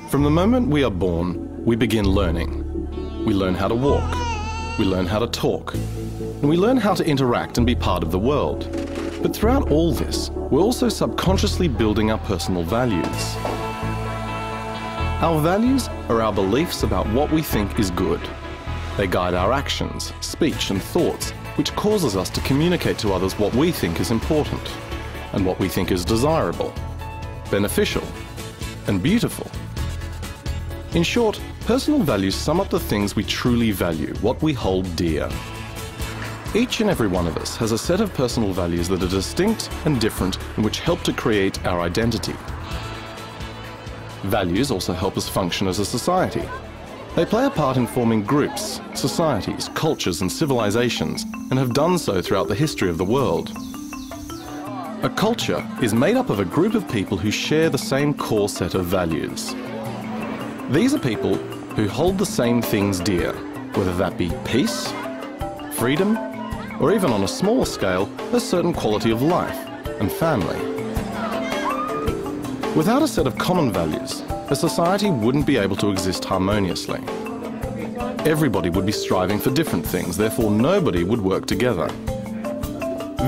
From the moment we are born, we begin learning. We learn how to walk, we learn how to talk, and we learn how to interact and be part of the world. But throughout all this, we're also subconsciously building our personal values. Our values are our beliefs about what we think is good. They guide our actions, speech and thoughts, which causes us to communicate to others what we think is important and what we think is desirable, beneficial and beautiful. In short, personal values sum up the things we truly value, what we hold dear. Each and every one of us has a set of personal values that are distinct and different and which help to create our identity. Values also help us function as a society. They play a part in forming groups, societies, cultures and civilizations, and have done so throughout the history of the world. A culture is made up of a group of people who share the same core set of values. These are people who hold the same things dear, whether that be peace, freedom, or even on a smaller scale, a certain quality of life and family. Without a set of common values, a society wouldn't be able to exist harmoniously. Everybody would be striving for different things, therefore nobody would work together.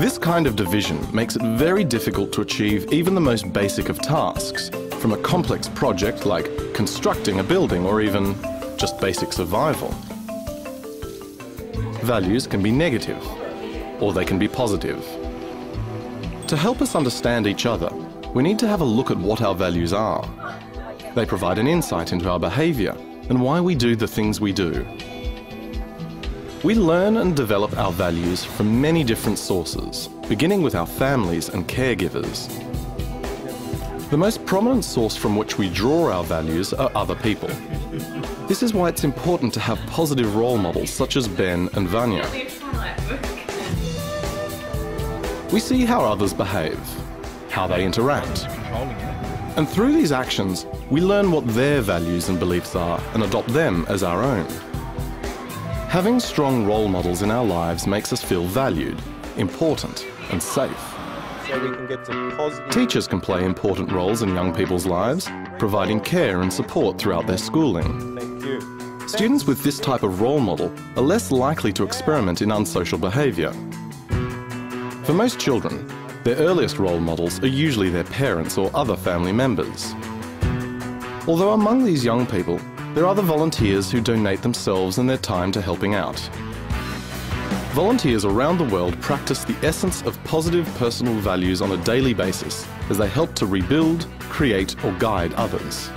This kind of division makes it very difficult to achieve even the most basic of tasks, from a complex project like constructing a building or even just basic survival. Values can be negative, or they can be positive. To help us understand each other, we need to have a look at what our values are. They provide an insight into our behaviour and why we do the things we do. We learn and develop our values from many different sources, beginning with our families and caregivers. The most prominent source from which we draw our values are other people. This is why it's important to have positive role models such as Ben and Vanya. We see how others behave, how they interact. And through these actions, we learn what their values and beliefs are and adopt them as our own. Having strong role models in our lives makes us feel valued, important and safe. So we can get to positive... Teachers can play important roles in young people's lives, providing care and support throughout their schooling. Thank you. Students with this type of role model are less likely to experiment in unsocial behaviour. For most children, their earliest role models are usually their parents or other family members. Although among these young people, there are other volunteers who donate themselves and their time to helping out. Volunteers around the world practice the essence of positive personal values on a daily basis as they help to rebuild, create or guide others.